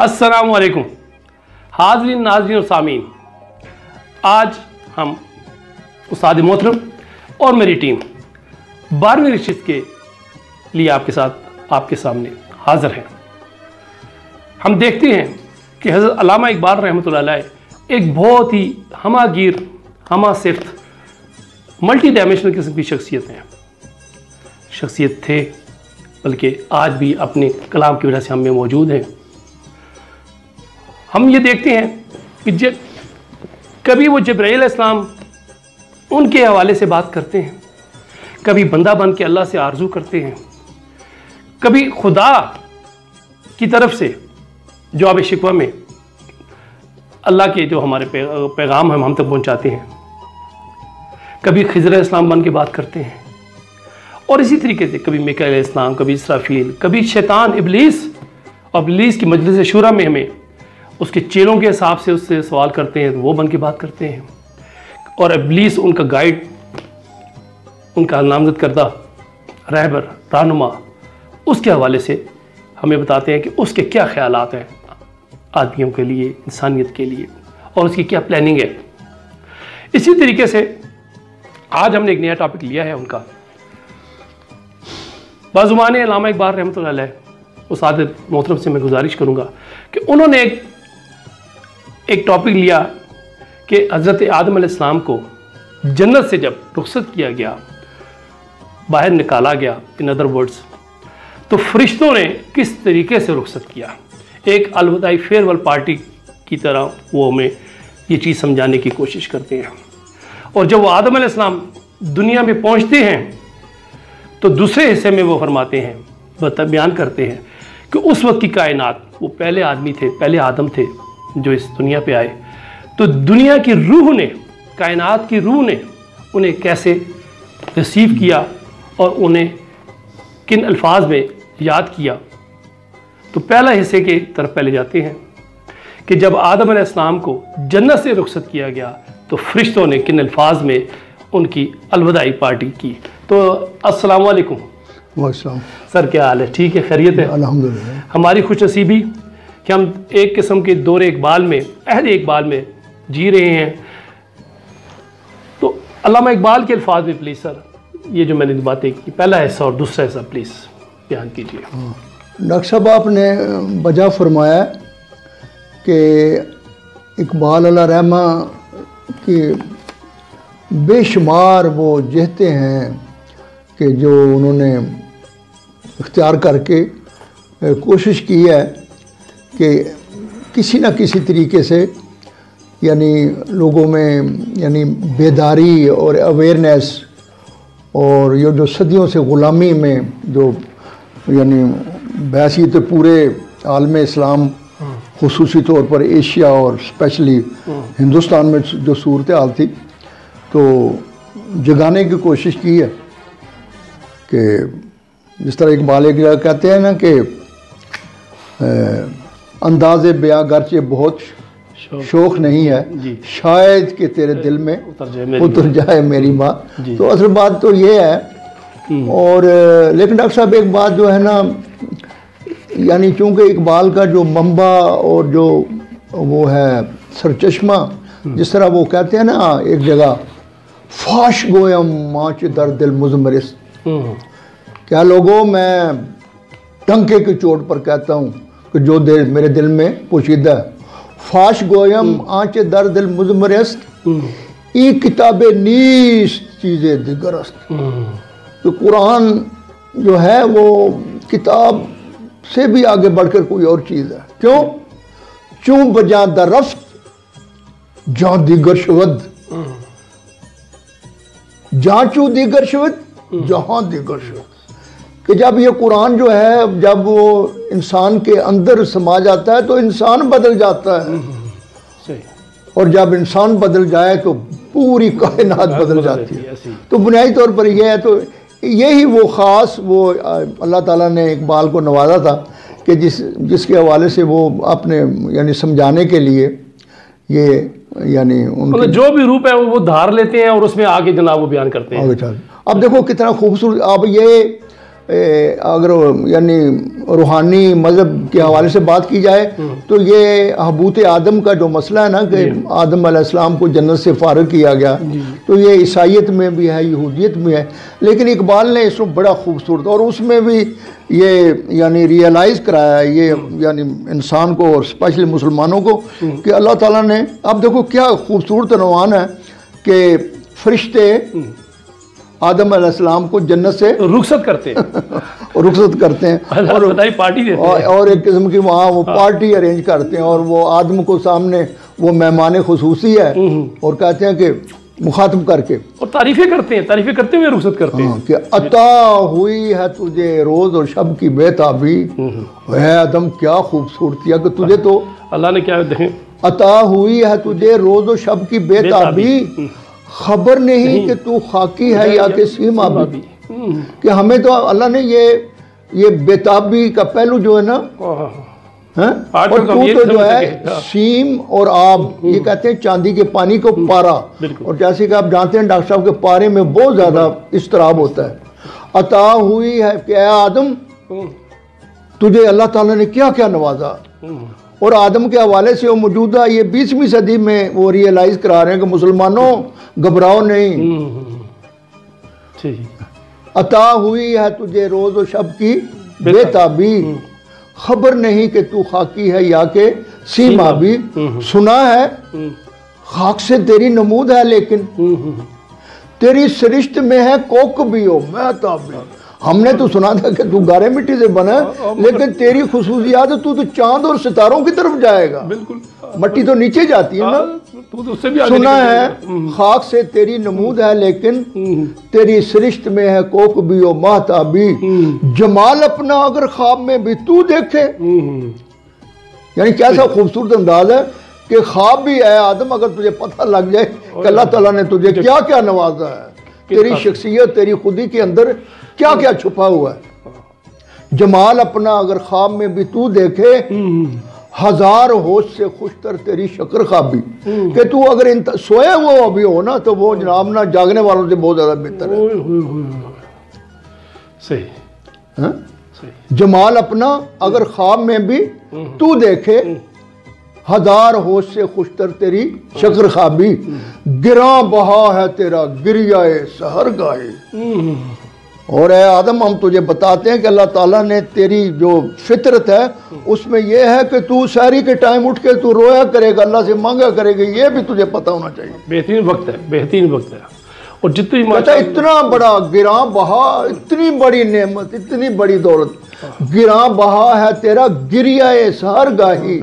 अस्सलामु अलैकुम हाज़रीन नाज़रीन और सामीन। आज हम उस्ताद मोहतरम और मेरी टीम 12वीं नशिस्त के लिए आपके सामने हाज़िर हैं। हम देखते हैं कि हज़रत अल्लामा इकबाल रहमतुल्लाह अलैह एक बहुत ही हमागीर हमा सिफ्त मल्टी डायमेंशनल किस्म की शख्सियत थे, बल्कि आज भी अपने कलाम की वजह से हम में मौजूद हैं। हम ये देखते हैं कि कभी वो जिब्राईल अलैहिस्सलाम उनके हवाले से बात करते हैं, कभी बंदा बन के अल्लाह से आरजू करते हैं, कभी खुदा की तरफ से जवाब शिकवा में अल्लाह के जो हमारे पैगाम हम तक पहुंचाते हैं, कभी खिज़र अलैहिस्सलाम बन के बात करते हैं, और इसी तरीके से कभी मीकाईल अलैहिस्सलाम, कभी इसराफील, कभी शैतान इब्लीस, और इब्लीस की मजलिस शूरा में हमें उसके चेलों के हिसाब से उससे सवाल करते हैं तो वो बन के बात करते हैं, और इब्लीस उनका गाइड, उनका नामज़द करदा रहबर रहनुमा, उसके हवाले से हमें बताते हैं कि उसके क्या ख्यालात हैं आदमियों के लिए, इंसानियत के लिए, और उसकी क्या प्लानिंग है। इसी तरीके से आज हमने एक नया टॉपिक लिया है उनका। बाज़ुबान अल्लामा इकबाल रहमतुल्लाह अलैह उस्ताद मोहतरम से मैं गुजारिश करूँगा कि उन्होंने एक टॉपिक लिया कि हज़रत आदम अलैहिस्सलाम को जन्नत से जब रुखसत किया गया, बाहर निकाला गया, इन अदर वर्ड्स, तो फरिश्तों ने किस तरीके से रुखसत किया। एक अलविदाई फेयरवेल पार्टी की तरह वो हमें ये चीज़ समझाने की कोशिश करते हैं। और जब वो आदम अलैहिस्सलाम दुनिया में पहुंचते हैं तो दूसरे हिस्से में वो फरमाते हैं, बयान करते हैं कि उस वक्त की कायनात, वो पहले आदमी थे, पहले आदम थे जो इस दुनिया पे आए, तो दुनिया की रूह ने, कायनात की रूह ने उन्हें कैसे रिसीव किया और उन्हें किन अल्फाज में याद किया। तो पहला हिस्से के तरफ पहले जाते हैं कि जब आदम अलैहिस्सलाम को जन्नत से रुखसत किया गया तो फरिश्तों ने किन अल्फाज में उनकी अलविदाई पार्टी की। तो अस्सलाम वालेकुम। वालेकुम सर, क्या हाल है? ठीक है, खैरियत है? अल्हम्दुलिल्लाह। हमारी खुशनसीबी कि हम एक किस्म के दौरे इकबाल में, अहद इकबाल में जी रहे हैं। तो अल्लामा इकबाल के अल्फाज में प्लीज़ सर, ये जो मैंने बातें की, पहला हिस्सा और दूसरा हिस्सा प्लीज़ बयान कीजिए। डॉक्टर साहब, आपने वजह फरमाया कि इकबाल अल्लाह रहमा की बेशुमार वो जहते हैं कि जो उन्होंने इख्तियार करके कोशिश की है कि किसी न किसी तरीके से यानी लोगों में यानी बेदारी और अवेयरनेस, और ये जो सदियों से ग़ुलामी में जो यानी वैसी तो पूरे आलम इस्लाम खुसूसी तौर पर एशिया और स्पेशली हिंदुस्तान में जो सूरत हाल थी, तो जगाने की कोशिश की है कि जिस तरह इकबाल एक जगह कहते हैं ना कि अंदाज़े बयां गर्चे बहुत शौक़ नहीं है, शायद कि तेरे दिल में उतर जाए मेरी बात। तो असल बात तो ये है। और लेकिन डॉक्टर साहब, एक बात जो है ना, यानी चूँकि इकबाल का जो मंबा और जो वो है सरचश्मा, जिस तरह वो कहते हैं ना एक जगह, फाश गोयम माच दर दिल मुजमरिस, क्या लोगों, मैं टंके की चोट पर कहता हूँ कि जो दिल मेरे दिल में पोशीदा है। फाश गोयम आँच दर दिल मुजमरिस, ई किताबे नीस चीज़ें दिगरस्त। तो कुरान जो है वो किताब से भी आगे बढ़कर कोई और चीज़ है। क्यों? चूँ बजा दरफ्त जहाँ दीगर शवद, जहाँ चू दीगर शवद जहाँ दीगर शवद, कि जब ये कुरान जो है, जब वो इंसान के अंदर समा जाता है तो इंसान बदल जाता है, और जब इंसान बदल जाए तो पूरी कायनात बदल जाती है। तो बुनियादी तौर पर यह है। तो यही वो ख़ास वो अल्लाह ताला ने इकबाल को नवाजा था कि जिसके हवाले से वो अपने यानी समझाने के लिए ये यानी उनके जो भी रूप है वो धार लेते हैं और उसमें आगे जनाब वो बयान करते हैं। अब देखो कितना खूबसूरत। अब ये अगर यानी रूहानी मज़हब के हवाले से बात की जाए तो ये हबूत आदम का जो मसला है ना कि आदम अलैहिस्सलाम को जन्नत से फारिग किया गया, तो ये ईसाइयत में भी है, यहूदियत में है, लेकिन इकबाल ने इसको बड़ा खूबसूरत और उसमें भी ये यानी रियलाइज़ कराया है ये यानी इंसान को और स्पेशली मुसलमानों को कि अल्लाह ताला ने, अब देखो क्या खूबसूरत अनवान है कि फरिश्ते आदम अलैहिस्सलाम को जन्नत से रुखसत करते हैं रुखसत करते हैं और बताइए पार्टी देते हैं और एक किस्म की वहाँ वो पार्टी अरेंज करते हैं और वो आदम को सामने वो मेहमान खुसूसी है और कहते हैं कि मुखातब करके और तारीफें करते हैं, तारीफें करते हुए रुखसत करते हैं कि अता हुई है तुझे रोज और शब की बेताबी। है आदम क्या खूबसूरती है कि तुझे तो अल्लाह ने क्या देखें, अता हुई है तुझे रोज और शब की बेताबी, खबर नहीं कि तू खाकी है या कि सीमा भी। कि हमें तो अल्लाह ने ये बेताबी का पहलू जो है ना है, और तू तो जो है सीम और आब, ये कहते हैं चांदी के पानी को पारा, और जैसे कि आप जानते हैं डॉक्टर साहब के पारे में बहुत ज्यादा इस्तराब होता है। अता हुई है कि आदम तुझे अल्लाह ताला ने क्या क्या नवाजा, और आदम के हवाले से वो मौजूदा ये 20वीं सदी में वो रियलाइज करा रहे हैं कि मुसलमानों घबराओ नहीं। अता हुई है तुझे रोज और शब की बेताबी, खबर नहीं कि तू खाकी है या के सीमा भी। सुना है खाक से तेरी नमूद है लेकिन तेरी सरिश्त में है कोक भी हो महताब भी। हमने तो सुना था कि तू गारे मिट्टी से बना है, लेकिन तेरी खुसूसियात तू तो चांद और सितारों की तरफ जाएगा। बिल्कुल, मट्टी तो नीचे जाती है ना, तू तो उससे भी आगे सुना है खाक से तेरी नमूद है लेकिन तेरी सरिश्त में है कोक भी हो महताबी। जमाल अपना अगर ख्वाब में भी तू देखे, यानी कैसा खूबसूरत अंदाज है कि ख्वाब भी है आदम, अगर तुझे पता लग जाए कि अल्लाह ताला ने तुझे क्या क्या नवाजा है, तेरी शख्सियत तेरी खुदी के अंदर क्या क्या छुपा हुआ है। जमाल अपना अगर ख्वाब में भी तू देखे, हजार होश से खुशतर तेरी शक्र खाबी। कि तू अगर सोया हुआ अभी हो ना तो वो जनाब ना जागने वालों से बहुत ज्यादा बेहतर है। सही। जमाल अपना अगर ख्वाब में भी तू देखे, हजार होश से खुशतर तेरी शक्र खाबी। गिरा बहा है तेरा गिरियाए सहर गाए। और है आदम हम तुझे बताते हैं कि अल्लाह ताला ने तेरी जो फितरत है उसमें यह है कि तू सहरी के टाइम उठ के तू रोया करेगा, अल्लाह से मांगा करेगा, ये भी तुझे पता होना चाहिए। बेहतरीन वक्त है, बेहतरीन वक्त है। और जितनी इतना बड़ा गिरा बहा, इतनी बड़ी नेमत, इतनी बड़ी दौलत, गिरा बहा है तेरा गिरियाए सहर गाही,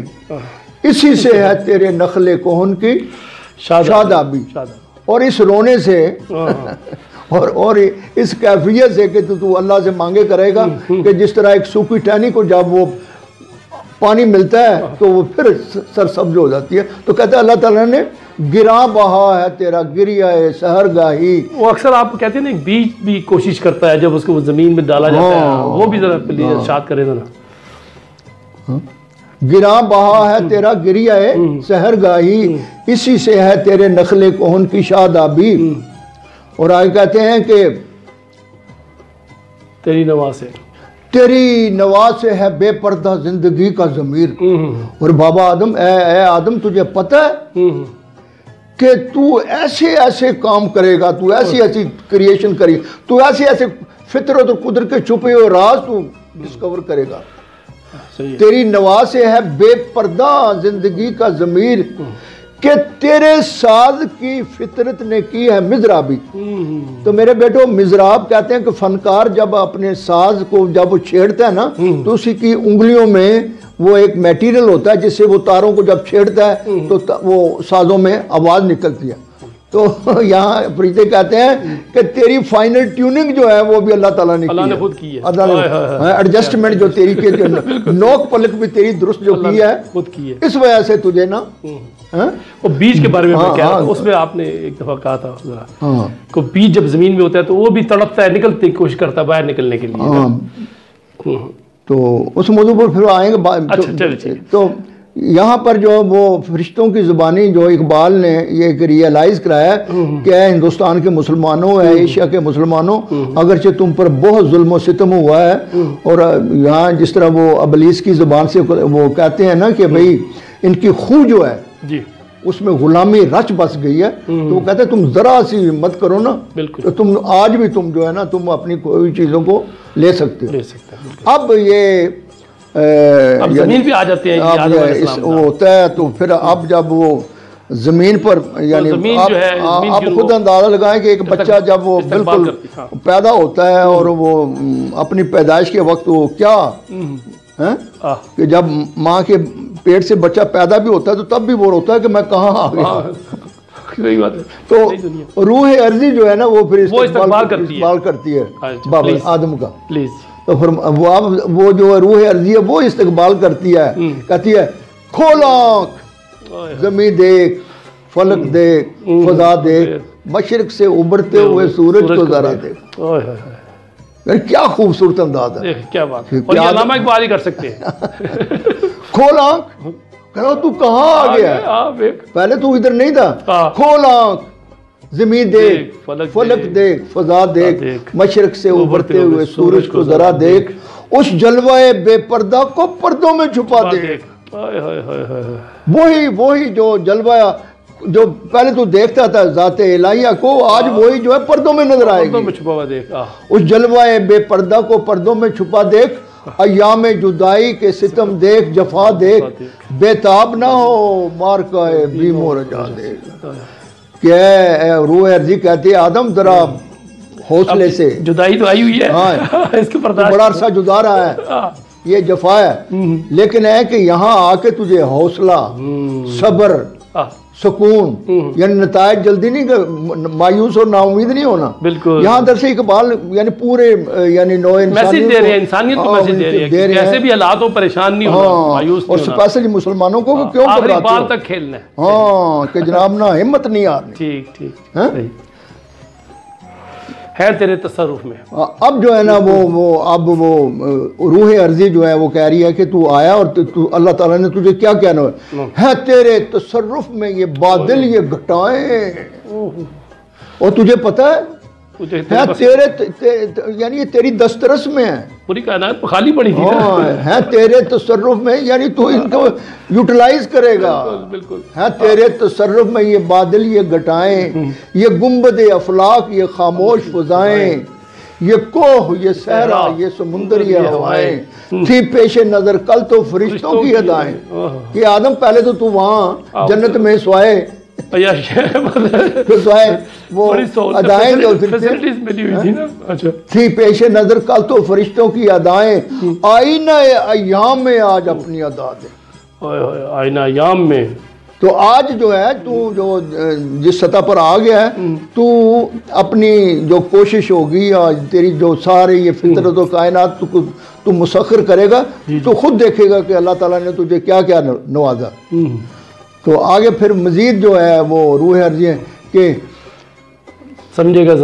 इसी से है तेरे नखले कोहन की शादाबी। और इस रोने से और इस कैफियत से कि तू अल्लाह से मांगे करेगा कि जिस तरह एक सूखी टहनी को जब वो पानी मिलता है तो वो फिर सरसब्ज हो जाती है। तो कहते हैं अल्लाह ताला ने गिरा बहा है तेरा गिरिया है सहर गाही। वो अक्सर आप कहते हैं ना बीज भी कोशिश करता है जब उसको वो जमीन में डाला जाता है, वो भी जरा प्लीज इरशाद करेगा ना। गिरा बहा है तेरा गिरिया है सहर गाही, इसी से है तेरे नखले कोहन की शादाबी। और आगे कहते हैं कि तेरी नवाज से, तेरी नवाज से है बेपर्दा जिंदगी का ज़मीर। और बाबा आदम, ए आदम तुझे पता है कि तू ऐसे ऐसे काम करेगा, तू ऐसी ऐसी क्रिएशन करेगी, तू ऐसे ऐसे फितरत और कुदरत के छुपे हुए राज तू डिस्कवर करेगा। तेरी नवाज से है बेपर्दा जिंदगी का ज़मीर, कि तेरे साज की फितरत ने की है मिजराबी। तो मेरे बेटो मिजराब कहते हैं कि फनकार जब अपने साज को जब वो छेड़ता है ना तो उसी की उंगलियों में वो एक मटेरियल होता है जिससे वो तारों को जब छेड़ता है तो वो साजों में आवाज निकलती है। तो यहाँ फरीदे कहते हैं कि तेरी फाइनल ट्यूनिंग जो है वो भी अल्लाह ताला ने खुद की है। अल्लाह ने एडजस्टमेंट जो तेरी के जो नोक पलक भी तेरी दुरुस्त जो की है खुद की है। इस वजह से तुझे ना वो बीज के बारे में मैं कह रहा था, उसमें आपने एक दफा कहा था जरा को बीज जब जमीन में होता है तो वो भी तड़पता है, निकलने की कोशिश करता है बाहर निकलने के लिए। तो उस मौजू पर फिर आएंगे। अच्छा चलिए। तो यहाँ पर जो वो फरिश्तों की ज़ुबानी जो इकबाल ने ये रियलाइज़ कराया कि हिंदुस्तान के मुसलमानों है, एशिया के मुसलमानों, अगरचे तुम पर बहुत जुल्म सितम हुआ है, और यहाँ जिस तरह वो अबलीस की ज़ुबान से वो कहते हैं ना कि भाई इनकी खूह जो है जी उसमें गुलामी रच बस गई है, तो वो कहते हैं तुम ज़रा सी हिम्मत करो ना, तो तुम आज भी तुम जो है ना तुम अपनी कोई चीज़ों को ले सकते हो। अब ये अब ज़मीन पे आ जाते हैं, वो होता है। तो फिर अब जब वो ज़मीन पर यानी आप खुद अंदाज़ा लगाएं कि एक बच्चा जब वो बिल्कुल पैदा होता है और वो अपनी पैदाइश के वक्त वो क्या है कि जब माँ के पेट से बच्चा पैदा भी होता है तो तब भी वो होता है कि मैं कहाँ आ गया। सही बात है। तो रूह अर्जी जो है ना वो फिर इस्तेमाल करती है बाबा आदम का। प्लीज तो फिर वो जो रूह अर्जी है वो इस्तेमाल करती है, कहती है खोल आँख, ज़मीन देख, फलक देख, खुदा देख, मशरिक से उभरते हुए सूरज को जरा देख। यार क्या खूबसूरत अंदाज है, क्या बात है। और ये अल्लामा इकबाल ही कर सकते हैं। खोल आँख, कहो तू कहाँ आ गया, पहले तू इधर नहीं था, खोल आँख, ज़मीन देख, फलक देख, फजा देख, मशरिक से उभरते हुए सूरज को जरा देख, उस जलवाए बेपर्दा को पर्दों में छुपा देख। वही जो जलवाया जो पहले तू देखता था ज़ाते इलाहिया को, आज वही जो है पर्दों में नजर आएगी। छुपा हुआ देख, उस जलवाए बेपर्दा को पर्दों में छुपा देख, अय्याम जुदाई के सितम देख, जफा देख, बेताब ना हो मार का बीमो रजा देख। क्या रूह अर्जी कहती है आदम जरा हौसले से, जुदाई तो आई हुई है, हाँ इसके बड़ा अरसा जुदा रहा है, ये जफा है, लेकिन है कि यहाँ आके तुझे हौसला, सब्र, सुकून, यानी नतायज जल्दी नहीं, मायूस और नाउमीद नहीं होना। बिल्कुल यहाँ दर से इकबाल यानी पूरे यानी नो मैसेज दे रहे हैं, इंसानियत को मैसेज दे रहे हैं, कैसे भी हालात हो परेशान नहीं होना, मायूस और स्पेशली मुसलमानों को क्यों आखिरी बार तक खेलना है, हाँ कि जनाब ना हिम्मत नहीं आ रही। ठीक है तेरे तसर्रुफ में। अब जो है ना अब वो रूह अर्जी जो है वो कह रही है कि तू आया और तू अल्लाह ताला ने तुझे क्या कहना है तेरे तसर्रुफ में ये बादल ये घटाएं, और तुझे पता है तेरे यानी ये तेरी दस्तरस में है, पूरी कायनात खाली पड़ी थी है तेरे तसर्रुफ में, यानी तू इनको यूटिलाइज करेगा। बिल्कुल है तेरे तसर्रुफ में ये बादल ये घटाएं, ये गुंबद अफलाक ये खामोश फजाएं, ये कोह ये सहरा ये समुंदर ये हवाएं, थी पेश नजर कल तो फरिश्तों की अदाएं। कि आदम पहले तो तू वहाँ जन्नत में सोए, वो अदाएं जो थी पेश नजर कल तो फरिश्तों की अदाएं, आईना अय्याम में आज अपनी अदा दे। आईना अय्याम में तो आज जो है तू जो जिस सतह पर आ गया है, तू अपनी जो कोशिश होगी या तेरी जो सारे ये फितरत और कायनात तू मुसख्खर करेगा, तो खुद देखेगा कि अल्लाह ताला ने तुझे क्या क्या नवाजा। तो आगे फिर मजीद जो है वो रूह अर्जी है कि समझेगा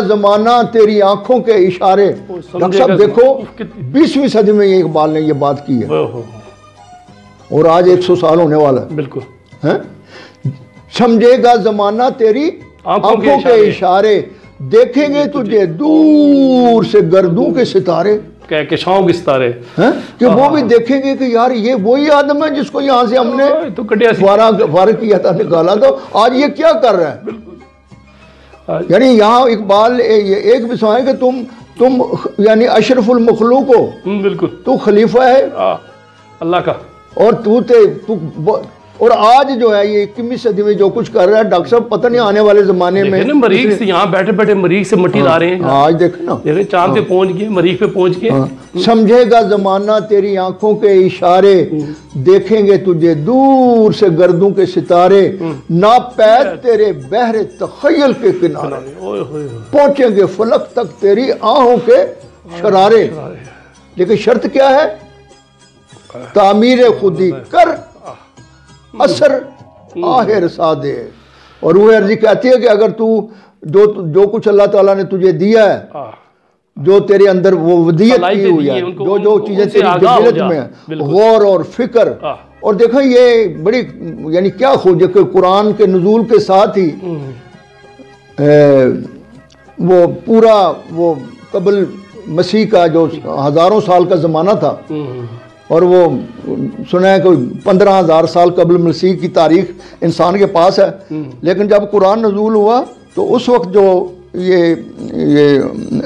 ज़माना तेरी आंखों के इशारे। डॉक्टर साहब देखो 20वीं सदी में ये इकबाल ने ये बात की है और आज 100 साल होने वाला है। बिल्कुल है, समझेगा ज़माना तेरी आंखों के इशारे, देखेंगे तुझे दूर से गर्दों के सितारे, के सितारे हैं कि वो भी देखेंगे कि यार ये वही आदम है जिसको यहाँ से हमने तो फारग किया था, निकाला, तो आज ये क्या कर रहा है। बिल्कुल यानी यहाँ इकबाल एक भी सुना है कि तुम यानी अशरफुल मखलूक हो। बिल्कुल तू खलीफा है अल्लाह का, और तू और आज जो है ये 21वीं सदी में जो कुछ कर रहा है डॉक्टर साहब, पता नहीं आने वाले जमाने में मरीज से यहाँ बैठे बैठे मरीज से मट्टी ला रहे हैं। आज देख ना, चांद पे पहुंच गए, मरीज पे पहुंच गए। समझेगा जमाना तेरी आंखों के इशारे, देखेंगे तुझे दूर से गर्दों के सितारे, ना पैद तेरे बहरे तखयल के किनारे, पहुंचेंगे फलक तक तेरी आहों के शरारे। लेकिन शर्त क्या है, तामीर खुदी कर असर आहिर सादे। और वो अर्जी कहती है कि अगर तू जो कुछ अल्लाह ताला ने तुझे दिया है, जो तेरे अंदर वो वदियत की हुई है, जो चीजें तेरी दिलत में है, गौर और फिक्र और देखो ये बड़ी यानी क्या खोज है कि कुरान के नुज़ूल के साथ ही वो पूरा वो कबल मसीह का जो हज़ारों साल का ज़माना था, और वो सुना है कोई 15,000 साल कबल मसीह की तारीख इंसान के पास है। लेकिन जब कुरान नज़ूल हुआ तो उस वक्त जो ये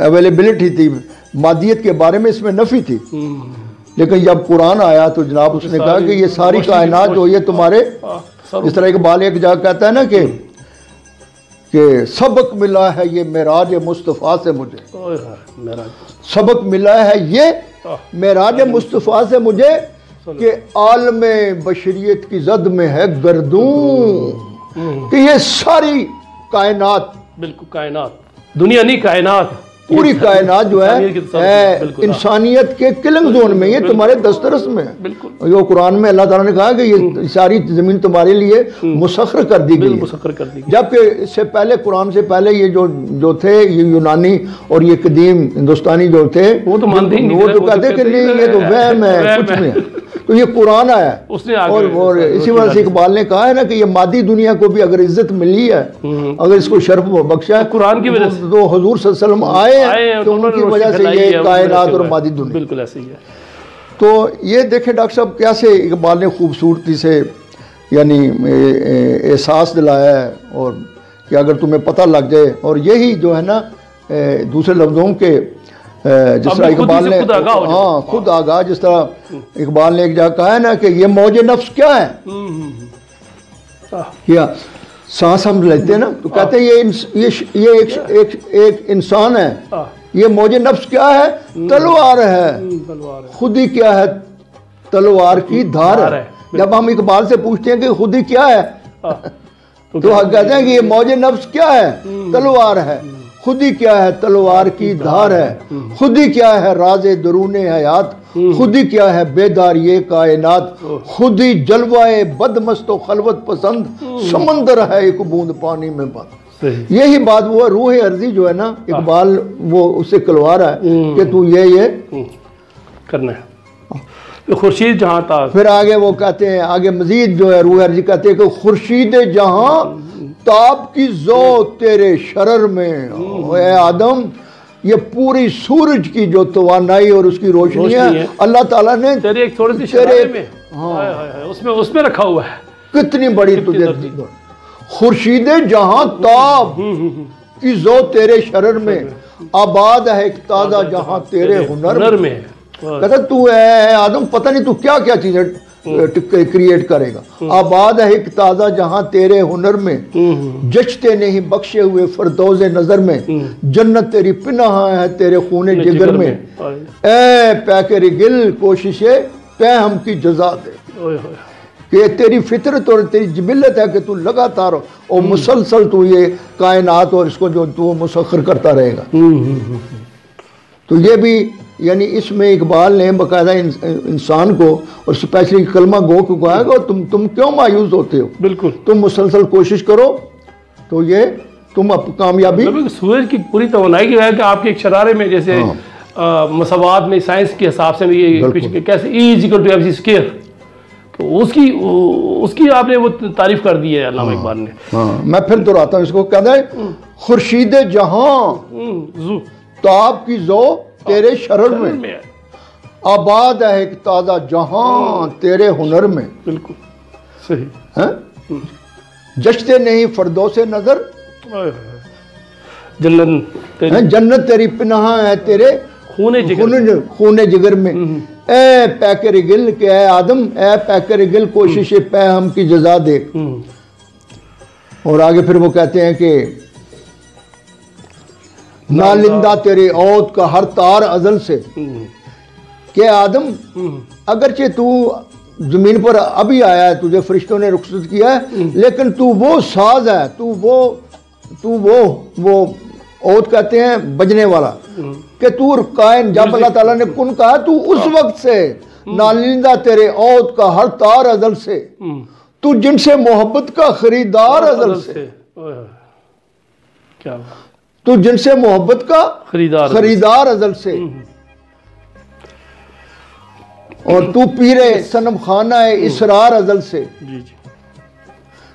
अवेलेबिलिटी थी मादियत के बारे में, इसमें नफ़ी थी। लेकिन जब कुरान आया तो जनाब उसने कहा कि ये सारी कायनात जो ये तुम्हारे, इस तरह इकबाल एक जगह कहता है ना कि सबक मिला है ये मेराज मुस्तफ़ा से मुझे, सबक मिला है ये मेराज मुस्तफ़ा से मुझे कि आलम बशरियत की जद में है गर्दूं, कि ये सारी कायनात, बिल्कुल कायनात, दुनिया नहीं कायनात, पूरी कायनात जो है इंसानियत के किलिंग जोन में, ये तुम्हारे दस्तरस में है। जो कुरान में अल्लाह ताला ने कहा कि ये सारी ज़मीन तुम्हारे लिए मुसख्खर कर दी गई है। जबकि इससे पहले, कुरान से पहले ये जो थे ये यूनानी और ये कदीम हिंदुस्तानी जो थे वो तो मानते ही नहीं, वो तो कहते कि नहीं ये तो वहम है, कुछ नहीं है। तो ये कुरान आया और इसी वजह से इकबाल ने कहा है ना कि ये मादी दुनिया को भी अगर इज्जत मिली है, अगर इसको शर्फ बख्शा है कुरान की वजह से, तो हुजूर सल्लल्लाहु अलैहि वसल्लम आए तो उनकी वजह से ये कायनात और मादी दुनिया बिल्कुल ऐसे ही है। तो ये देखें डॉक्टर साहब कैसे इकबाल ने खूबसूरती से यानी एहसास दिलाया है, और कि अगर तुम्हें पता लग जाए, और यही जो है ना दूसरे लफ्ज़ों के जिस तरह इकबाल ने खुद आगाह, जिस तरह इकबाल ने एक जगह कहा है ना कि ये मौजे नफ्स क्या है, क्या सांस हम लेते हैं ना तो कहते हैं ये एक इंसान है, ये मौजे नफ्स क्या है, तलवार है, खुदी क्या है, तलवार की धार है। जब हम इकबाल से पूछते हैं कि खुदी क्या है तो हम कहते हैं कि ये मौजे नफ्स क्या है, तलवार है, खुदी क्या है, तलवार की धार है, खुदी क्या है, राज़े दरूने हयात, खुदी क्या है, बेदार ये कायनात, खुदी जलवाए बदमस्तो खलवत पसंद, समंदर है एक बूंद पानी में बंद। यही बात वो रूह अर्जी जो है ना, इकबाल वो उससे कलवा रहा है कि तू ये करना है। खुर्शीद जहाँ था, फिर आगे वो कहते हैं, आगे मजीद जो है रूह अर्जी कहते हैं कि खुर्शीद जहाँ ताब की जो तेरे शरर में, ए आदम ये पूरी सूरज की जो तवानाई और उसकी रोशनी है अल्लाह ताला ने तेरे एक थोड़ी सी शरारे में, उसमें रखा हुआ है। कितनी बड़ी तुझे खुर्शीद जहां ताब की जो तेरे शरर में, आबाद है एक ताजा जहां तेरे हुनर में। कहता तू है आदम पता नहीं तू क्या क्या चीजें क्रिएट करेगा। आबाद है एक ताजा जहां तेरे हुनर में, जचते नहीं बख्शे हुए फरदौज़े नजर में, जन्नत तेरी पिनाह है तेरे खूने जिगर में, ए पैके गिल कोशिशे पे हम की जजा दे, कि तेरी फितरत और तेरी जिबिलत है कि तू लगातार और मुसलसल तू ये कायनात और इसको जो तू मुसख्खर करता रहेगा। तो ये भी यानी इसमें इकबाल ने बाकायदा इंसान को और स्पेशली कलमा गो को कहा कि तुम क्यों मायूस होते हो, बिल्कुल तुम मुसलसल कोशिश करो तो ये तुम अब कामयाबी। सूरज की पूरी तवानाई की है कि आपके एक शरारे में जैसे मसवाद में साइंस के हिसाब से ये कैसे E = MC स्क्वायर, तो उसकी आपने वो तारीफ कर दी है अल्लामा इकबाल ने। मैं फिर दोहराता हूँ इसको, कहता है खुर्शीद जहां ताब की जो तेरे शरर में, आबाद है एक ताजा जहां तेरे हुनर में। बिल्कुल सही है। जचते नहीं फरदों से नजर, जन्नत तेरी पिनाह है तेरे खूने जिगर में, ए पैकर गिल के ए आदम, ए पैकर गिल कोशिश पे हम की जजा दे। और आगे फिर वो कहते हैं कि नालिंदा तेरे औद का हर तार अजल से, के आदम अगरचे तू जमीन पर अभी आया है, तुझे फरिश्तों ने रुखसत किया है, लेकिन तू वो साज है, तू वो औद कहते हैं बजने वाला, कि तू कायन जब अल्लाह ताला ने कुन कहा तू उस वक्त से, नालिंदा तेरे औद का हर तार अजल से, तू जिनसे मोहब्बत का खरीदार अजल से, क्या तू जिनसे मोहब्बत का खरीदार अजल से। और तू पीरे सनम खाना है इसरार अजल से,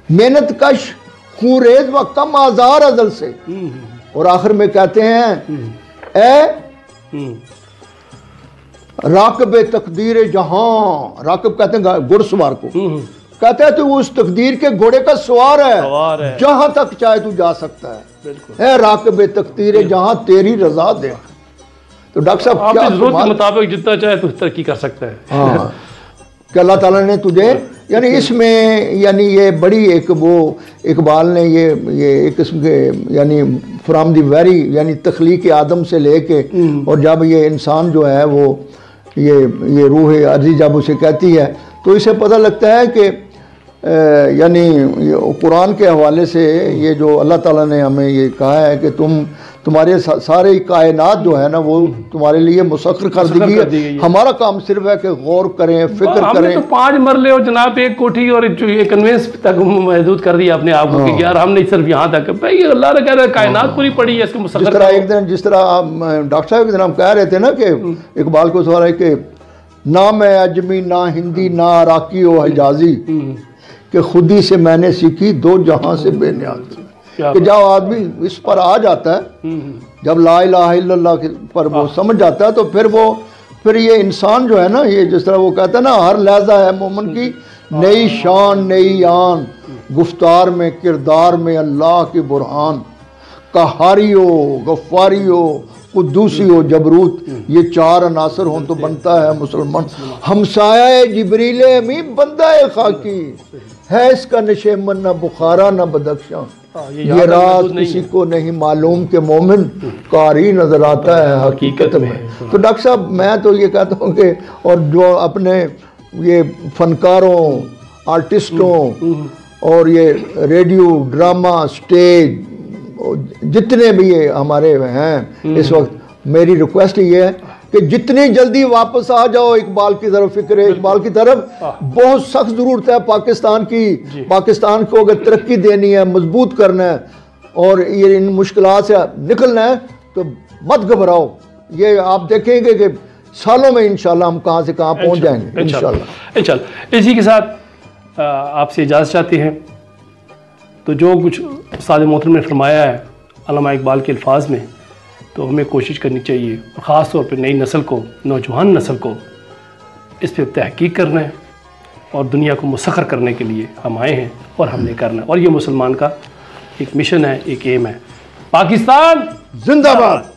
मेहनत कश खूरेज व कम आजार अजल से। और आखिर में कहते हैं ए राकब तकदीर जहां, राकब कहते हैं घुड़सवार को, कहते हैं तू उस तकदीर के घोड़े का सवार है, जहां तक चाहे तू जा सकता है। ए राकब तकदीर जहां तेरी रजा दे। तो डॉक्टर साहब क्या जरूरत के मुताबिक जितना चाहे तू तरक्की कर सकता है। हाँ कि अल्लाह ताला ने तुझे, यानी इसमें यानी ये बड़ी एक वो इकबाल ने ये एक किस्म के यानी फ्राम द वेरी यानी तख्लीक आदम से लेके और जब ये इंसान जो है वो ये रूह अर्जी जब उसे कहती है तो इसे पता लगता है कि यानी कुरान के हवाले से ये जो अल्लाह ताला ने हमें ये कहा है कि तुम्हारे सारे कायनात जो है ना वो तुम्हारे लिए मुसख्खर कर दी गई है। हमारा काम सिर्फ है कि गौर करें, फिक्र करें। तो 5 मरले और जनाब एक कोठी और कन्वेंस तक महदूद कर दिया अपने आप को कि यार हमने सिर्फ यहाँ तक, भाई अल्लाह ने कह रहा है कायनात पूरी पड़ी है इसको मुसख्खर। जिस तरह एक दिन जिस तरह डॉक्टर साहब एक दिन हम कह रहे थे ना कि इकबाल को सवाल है कि ना मैं अजमी ना हिंदी ना अराकी ओ हिजाजी कि खुदी से मैंने सीखी दो जहां से बेनियाज। कि जब आदमी इस पर आ जाता है, जब ला इलाहा इल्लल्लाह पर वो समझ जाता है तो फिर ये इंसान जो है ना, ये जिस तरह वो कहता है ना हर लहजा है मोमन की नई शान नई आन, गुफ्तार में किरदार में अल्लाह की बुरहान, कहारी हो गफ्फारी हो कुद्दूसी हो जबरूत, ये 4 अनासर हों तो बनता है मुसलमान। हमसाया जिब्रील अमीन बंदा खाकी है, इसका नशेमन न बुखारा न बदख्शां, ये राज किसी को नहीं मालूम के मोमिन कारी नजर आता है हकीकत में। तो डॉक्टर साहब मैं तो ये कहता हूँ कि और जो अपने ये फनकारों आर्टिस्टों और ये रेडियो ड्रामा स्टेज जितने भी ये हमारे हैं इस वक्त, मेरी रिक्वेस्ट ये है कि जितनी जल्दी वापस आ जाओ इकबाल की तरफ, फिक्र इकबाल की तरफ। बहुत सख्त ज़रूरत है पाकिस्तान की, पाकिस्तान को अगर तरक्की देनी है, मजबूत करना है और ये इन मुश्किलात से निकलना है तो मत घबराओ। ये आप देखेंगे कि सालों में इंशाल्लाह हम कहाँ से कहाँ पहुँच जाएंगे इंशाल्लाह। इसी के साथ आपसे इजाज़त चाहते हैं। तो जो कुछ उस्ताद मोहतरम ने फरमाया है अल्लामा इकबाल के अल्फाज में, तो हमें कोशिश करनी चाहिए और ख़ास तौर पर नई नस्ल को, नौजवान नस्ल को इस पर तहकीक करना है और दुनिया को मुसख्खर करने के लिए हम आए हैं और हमने करना है। और ये मुसलमान का एक मिशन है, एक एम है। पाकिस्तान जिंदाबाद।